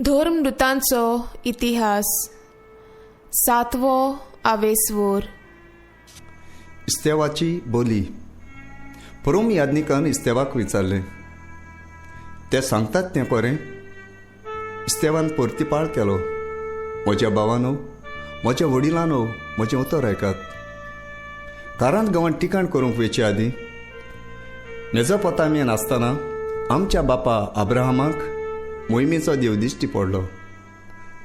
धर्मदूतांचो इतिहास 7वो आवेसवोर. इस्तेवाची बोली. परम याज्ञिकान इस्तेवाक विचारलें. ते सांगतात तें खरें. इस्तेवान परतीपाळ केलो. म्हज्या भावानो, म्हज्या वडिलांनो, म्हजें उतर आयकात. कारांत गांवांत ठिकाण करूंक वेचे आदीं मेजोपोतामियेंत आसतना आमच्या बापा अब्राहमाक मोहिमेचो देव दिश्टी पडलो.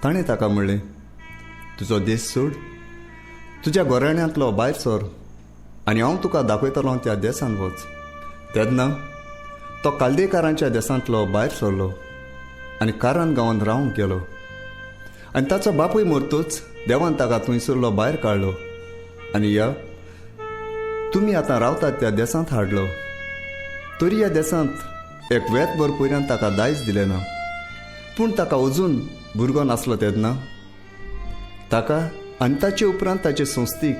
ताणें ताका म्हणलें, तुजो देश सोड, तुज्या घोराण्यांतलो भायर सर, आनी हांव तुका दाखयतलो त्या देशांत वच. तेन्ना तो काल्देकारांच्या देशांतलो भायर सरलो आनी कारान गांवांत रावंक गेलो. आनी ताचो बापूय मरतूच देवान ताका थंयसरलो भायर काडलो आनी या तुमी आतां रावतात त्या देशांत हाडलो. तरी ह्या देशांत एक वेतभर पयल्यान ताका दायज दिलें ना. पूण ताका अजून भुरगो नासलो तेन्ना ताका आनी ताचे उपरांत ताचे संस्थीक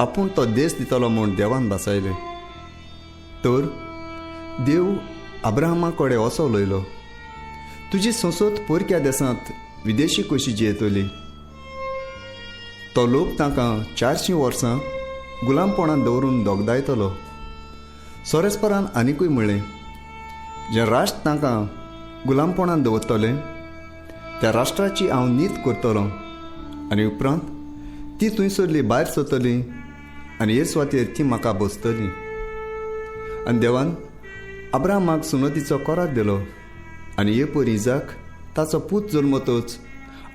आपूण तो देश दितलो म्हूण देवान भासायलें. तर देव अब्राहमा कडेन असो उलयलो, तुजी संसद परक्या देशांत विदेशी कशी जियेतली. तो लोक ताका 400 वर्सां गुलामपणान दवरून दोगदायतलो. सोरेस्परान आनिकूय म्हणलें, जें राष्ट्र तांकां गुलामपणान दवरतलें त्या राष्ट्राची हांव नीत करतलो आनी उपरांत ती थंयसरली भायर सरतली आनी हे सुवातेर ती म्हाका बसतली. आनी देवान अब्राहमाक सुनतीचो कोराक दिलो आनी हे परी इजाक ताचो पूत जल्मतच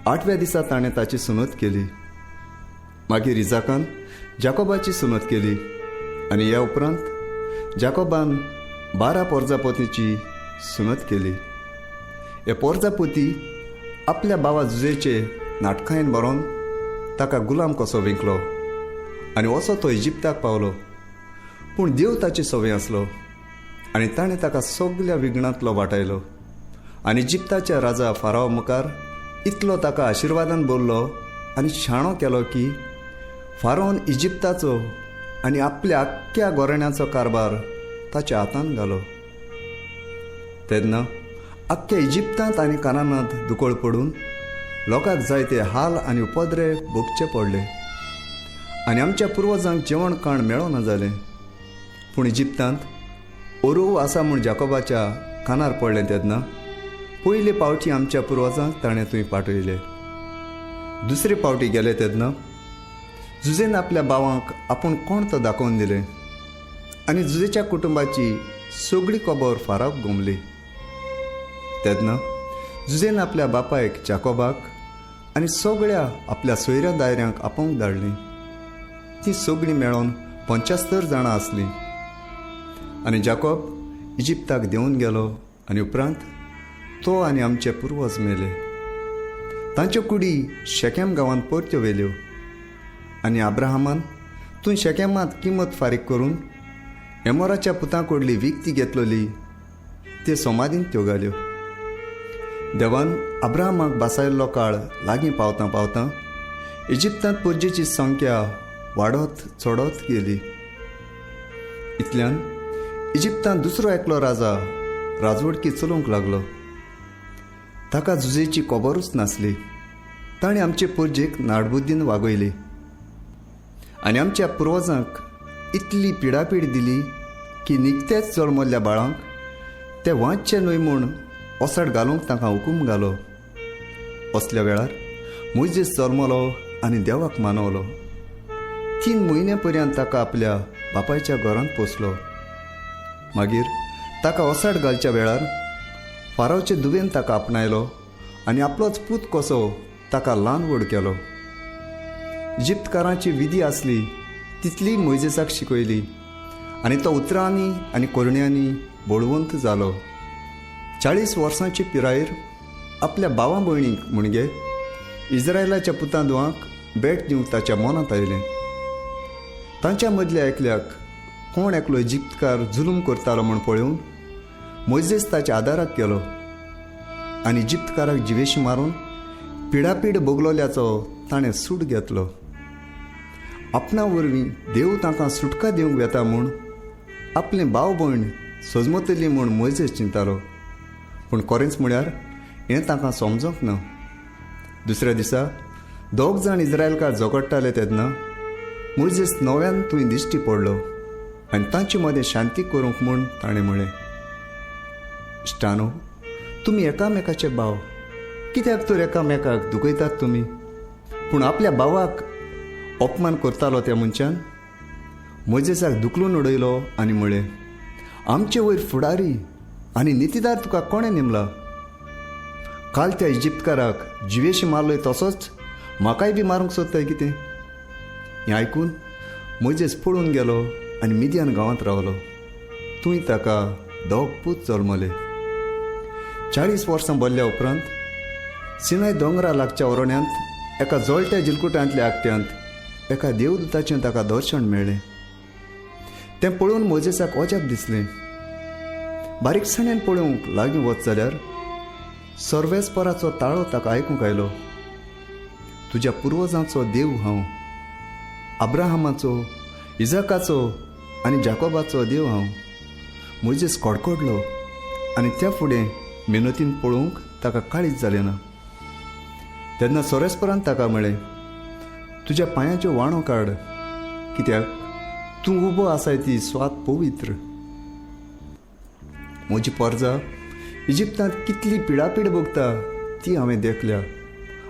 8व्या दिसा ताणें ताची सुनत केली. मागीर इजाकान जाकोबाची सुनत केली आनी ह्या उपरांत जाकोबान 12 पोरजापोतीची सुनत केली. हे पोरजापोती आपल्या भावा जुजेचे नाटकांत बरोवन ताका गुलाम कसो विंकलो आनी असो तो इजिप्ताक पावलो. पूण देव ताची सवय आसलो आनी ताणें ताका सगळ्या विघ्नांतलो वाटायलो. आनी इजिप्ताच्या राजा फाराव मुखार इतलो ताका आशिर्वादान बोल्लो आनी शाणो केलो की फारोन इजिप्ताचो आनी आपल्या आख्ख्या घोराण्याचो कारभार ताच्या हातांत घालो. तेन्ना आख्ख्या इजिप्तांत आनी कानानांत दुकोळ पडून लोकांक जायते हाल आनी उपद्रे भोगचे पडले आनी आमच्या पुर्वजांक जेवण खाण मेळोना जालें. पूण इजिप्तांत ओरू आसा म्हूण जाकोबाच्या कानार पडलें तेन्ना पयले पावटी आमच्या पुर्वजांक ताणें थंय पाठयले. दुसरे पावटी गेले तेन्ना जुजेन आपल्या भावांक आपूण कोण तो दाखोवन दिलें आनी जुजेच्या कुटुंबाची सगळी खबर फाराक घुमली. तेन्ना जुजेन आपल्या बापायक जाकोबाक आनी सगळ्या आपल्या सोयऱ्या दायऱ्यांक आपोवंक धाडलीं. ती सगळीं मेळोन 75 जाणां आसलीं. आनी जाकोब इजिप्ताक देंवन गेलो आनी उपरांत तो आनी आमचे पुर्वज मेले. तांच्यो कुडी शेकेम गांवांत परत्यो व्हेल्यो आनी अब्राहमान थंय शेकेमांत किंमत फारीक करून एमोराच्या पुतां कडली विकती घेतलोली ते समाधीन त्यो घाल्यो. देवान अब्राहमाक बासायल्लो काळ लागीं पावतां पावतां इजिप्तांत पुर्जेची संख्या वाडत चडत गेली. इतल्यान इजिप्तांत दुसरो एकलो राजा राजवडकी चलोवंक लागलो. ताका जुजेची खबरूच नासली. ताणें आमचे पुर्जेक नाडबुद्दीन वागयली आनी आमच्या पुर्वजांक इतली पिडापीड दिली की निकतेच जल्मल्ल्या बाळांक ते वांचचे न्हय म्हूण ओसाड घालूंक ताका हुकूम घालो. असल्या वेळार मोइजेस जल्मलो आनी देवाक मानवलो. 3 म्हयने पर्यंत ताका आपल्या बापायच्या घरांत पोसलो. मागीर ताका ओसाड घालच्या वेळार फारावचे दुवेन ताका आपणायलो आनी आपलोच पूत कसो ताका ल्हान व्हड केलो. इजिप्तकारांची विधी आसली तितली मोइजेसाक शिकयली आनी तो उतरांनी आनी कोरण्यांनी बळवंत जालो. 40 वर्सांची पिरायेर आपल्या भावा भयणीक म्हणगे इस्रायलाच्या पुतां दुवांक भेट दिवंक ताच्या मनांत आयलें. तांच्या मदल्या एकल्याक कोण एकलो इजिप्तकार जुलूम करतालो म्हूण पळोवन मोइजेस ताच्या आदाराक गेलो आनी इजिप्तकाराक जिवेशी मारून पिडापीड भोगलोल्याचो ताणें सूट घेतलो. आपणा वरवीं देव तांकां सुटका दिवंक येता म्हूण आपलें भाव भयण सजमतली म्हूण मोइजेस चिंतालो. पूण खरेंच म्हळ्यार हें ताका समजोंक ना. दुसऱ्या दिसा दोग जाण इस्रायलकार झगडटाले तेन्ना मोइजेस नव्यान थंय दिश्टी पडलो आनी तांचे मदें शांती करूंक म्हूण ताणें म्हळें, इश्टानो, तुमी एकामेकाचे भाव, कित्याक तर एकामेकाक दुखयतात तुमी? पूण आपल्या भावाक अपमान करतालो त्या मनशान मोइजेसाक दुखलून उडयलो आनी म्हळें, आमचे वयर फुडारी आनी नितीदार तुका कोणें नेमला? काल त्या इजिप्तकाराक जिवेशी मारलोय तसोच म्हाकाय बी मारूंक सोदताय कितें? हें आयकून मोइजेस पळून गेलो आनी मिदियान गांवांत रावलो. थंय ताका दोग पूत जल्मले. 40 वर्सां भरल्या उपरांत सिनाय दोंगरा लागच्या अरण्यांत एका जळट्या जिलकुटांतल्या आकट्यांत एका देवदूताचें ताका दर्शन मेळ्ळें. तें पळोवन मोइजेसाक अजाप दिसलें. बारीकसाणेन पळोवंक लागीं वच जाल्यार सर्वेस्पराचो ताळो ताका आयकूंक आयलो. तुज्या पुर्वजांचो देव हांव, अब्राहमाचो, इजाकाचो आनी जाकोबाचो देव हांव. मोइजेस कडकडलो आनी त्या फुडें मेहनतीन पळोवंक ताका काळीज जालें ना. तेन्ना सोरेस्परान ताका म्हळें, तुज्या पांयाच्यो वाणो काड, कित्याक तूं उबो आसाय ती स्वात पवित्र. म्हजी परजा इजिप्तांत कितली पिडापीड भोगता ती हांवें देखल्या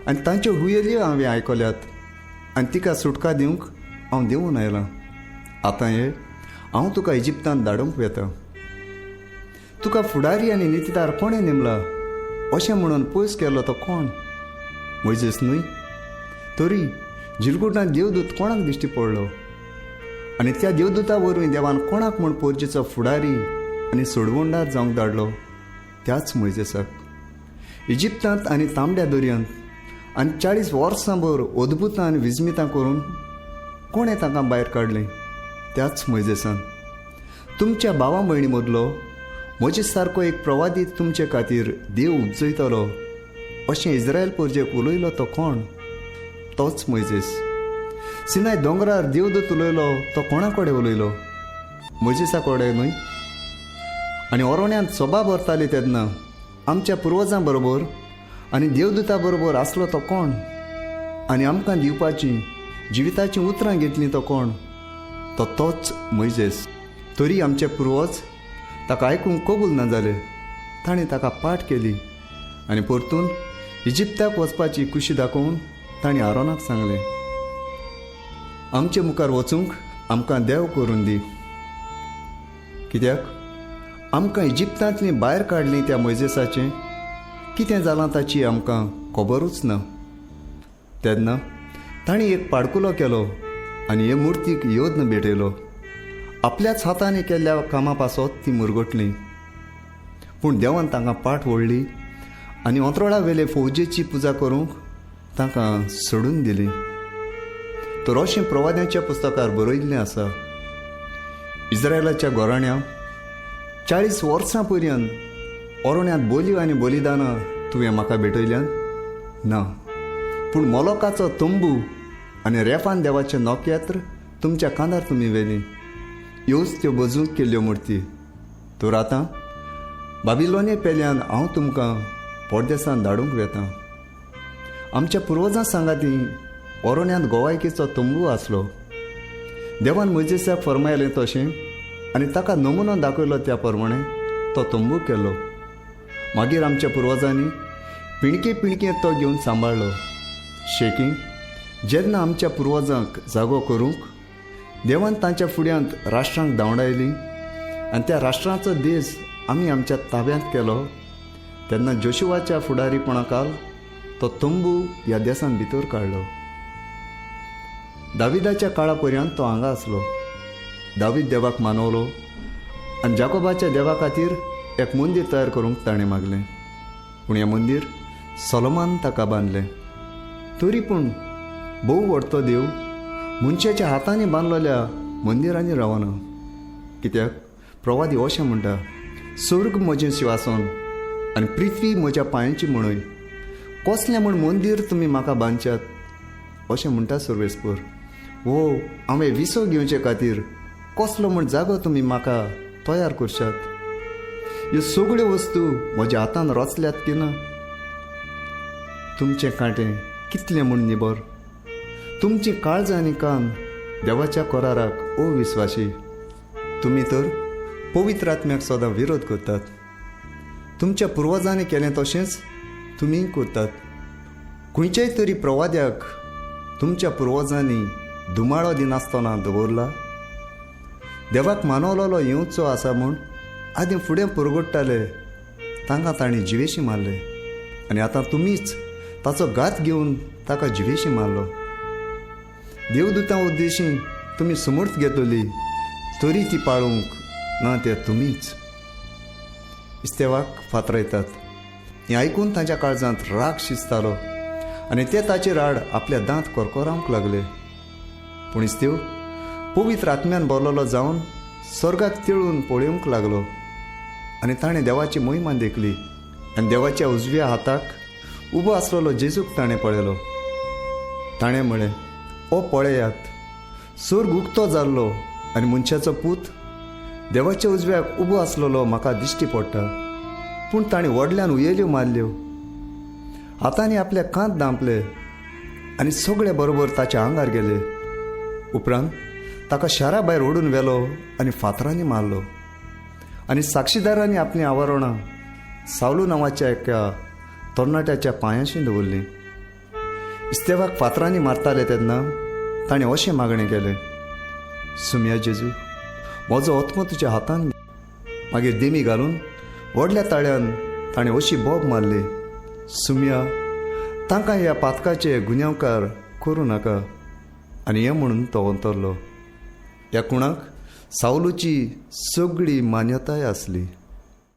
आनी तांच्यो हुयेल्यो हांवें आयकल्यात आनी तिका सुटका दिवंक हांव देंवून आयलां. आतां हे हांव तुका इजिप्तांत धाडूंक वेता. तुका फुडारी आनी नितीदार कोणें नेमला अशें म्हणून पयस केलो तो कोण? मोइजेस न्हय? तरी जिलकुटांत देवदूत कोणाक दिश्टी पडलो आनी त्या देवदूता वरवीं देवान कोणाक म्हूण पोरजेचो फुडारी आनी सोडवणदार जावंक धाडलो? त्याच मोइजेसाक इजिप्तांत आनी तांबड्या दर्यांत आनी 40 वर्सां भर अद्भुतां आनी विस्मितां करून कोणें तांकां भायर काडलें? त्याच मोइजेसान. तुमच्या भावा भयणी मदलो मोइजेस सारको एक प्रवादी तुमचे खातीर देव उपजयतलो अशें इस्रायल पोरजेक उलयलो तो कोण? तोच मोइजेस. सिनाय दोंगरार देवदूत उलयलो तो कोणा कडेन उलयलो? मोइजेसा कडेन न्हय? आनी अरण्यांत सभा भरताली तेन्ना आमच्या पुर्वजां बरोबर आनी देवदूता बरोबर आसलो तो कोण? आनी आमकां दिवपाची जिविताचीं उतरां घेतलीं तो कोण? तो तोच मोइजेस. तरी आमचे पुर्वज ताका आयकूंक कबूल ना जाले. ताणें ताका पाठ केली आनी परतून इजिप्ताक वचपाची खुशी दाखोवन ताणें आरोनाक सांगलें, आमचे मुखार वचूंक आमकां देव करून दी, कित्याक आमकां इजिप्तांतलीं भायर काडलीं त्या मोइजेसाचें कितें जालां ताची आमकां खबरूच ना. तेन्ना ताणें एक पाडकुलो केलो आनी हे मुर्तीक योद्न भेटयलो. आपल्याच हातांनी केल्ल्या कामा पासत ती मुरगटली. पूण देवान तांकां पाठ ओडली आनी अंतरोळा वेले फौजेची पुजा करूंक तांकां सोडून दिली. तर अशें प्रवाद्याच्या पुस्तकार बरयल्लें आसा, इस्रायलाच्या घोराण्या 40 वर्सां पर्यंत अरण्यांत बोली आनी बलिदानां तुवें म्हाका भेटयल्यान ना, पूण मोलोकाचो तंबू आनी रेफान देवाचें नोकेत्र तुमच्या कांदार तुमी व्हेली. ह्योच त्यो बजूंक केल्ल्यो मुर्ती. तर आतां बाबिलोने पेल्यान हांव तुमकां परदेसांत धाडूंक वेतां. आमच्या पुर्वजां सांगाती अरण्यांत गोवायकेचो तंबू आसलो. देवान मोइजेसाक फर्मायलें तशें आनी ताका नमुनो दाखयलो त्या प्रमाणें तो तंबू केलो. मागीर आमच्या पुर्वजांनी पिणके पिणके तो घेवन सांबाळलो. शेकी जेन्ना आमच्या पुर्वजांक जागो करूंक देवान तांच्या फुड्यांत राष्ट्रांक धांवडायली आनी त्या राष्ट्रांचो देश आमी आमच्या ताब्यांत केलो, तेन्ना जोशुवाच्या फुडारीपणा काल तो तंबू ह्या देशांत भितर काडलो. दाविदाच्या काळा पर्यंत तो हांगा आसलो. दावीद देवाक मानवलो आनी जाकोबाच्या देवा खातीर एक मंदीर तयार करूंक ताणें मागलें. पूण हें मंदीर सोलोमान ताका बांदलें. तरी पूण भोव व्हडतो देव मनशाच्या हातांनी बांदलेल्या मंदिरांनी रावना. कित्याक प्रवादी अशें म्हणटा, स्वर्ग म्हजें शिवासन आनी पृथ्वी म्हज्या पांयांची मणय. कसलें म्हूण मंदीर तुमी म्हाका बांदच्यात अशें म्हणटा सर्वेस्पर. वो हांवें विसो घेवचे खातीर कसलो म्हूण जागो तुमी म्हाका तयार करशात. ह्यो सगळ्यो वस्तू म्हज्या हातान रचल्यात की ना? तुमचें कांटें कितलें म्हूण निबर. तुमची काळज आनी कान देवाच्या कोराराक अविस्वाशी. तुमी तर पवित्र आत्म्याक सदां विरोध करतात. तुमच्या पुर्वजांनी केलें तशेंच तुमी करतात. खंयच्याय तरी प्रवाद्याक तुमच्या पुर्वजांनी धुमाळो दिनासतना दवरला. देवाक मानवलोलो येवचो आसा म्हूण आदीं फुडें पुरगोडटाले तांकां तांणी जिवेशी मारले. आनी आतां तुमीच ताचो घात घेवन ताका जिवेशी मारलो. देवदूतां उद्देशीं तुमी समर्थ घेतली तरी ती पाळूंक ना ते तुमीच. इस्तेवाक फातरायतात. हें आयकून ताच्या काळजांत राग शिजतालो आनी ते ताचेर आड आपले दांत कोरकोरावंक लागले. पूण इस्तेव पवित्र आत्म्यान भरलोलो जावन स्वर्गाक तिळून पळोवंक लागलो आनी ताणें देवाची महिमा देखली. आनी देवाच्या उजव्या हाताक उबो आसलेलो जेजूक ताणें पळयलो. ताणें म्हळें, ओ पळयात, स्वर्ग उक्तो जाल्लो आनी मनशाचो पूत देवाच्या उजव्याक उबो आसलेलो म्हाका दिश्टी पडटा. पूण ताणें व्हडल्यान उयेल्यो मारल्यो, हातांनी आपले कांत दांपले आनी सगळे बरोबर ताच्या आंगार गेले. उपरांत ताका शारा भायर ओडून व्हेलो आनी फातरांनी मारलो. आनी साक्षीदारांनी आपलीं आवारणां सावलू नांवाच्या एका तरणाट्याच्या पांयाशी दवरलीं. इस्तेवाक फातरांनी मारताले तेन्ना ताणें अशें मागणें केलें, सुमया जेजू, म्हजो आत्मो तुज्या हातांत घे. मागीर देमी घालून व्हडल्या ताळ्यान ताणें अशी बोब मारली, सुमया, तांकां ह्या पातकाचे गुन्यांवकार करूं नाका. आनी हें म्हणून तो अंतरलो. ह्या कुणाक सावलूची सगळी मान्यताय आसली.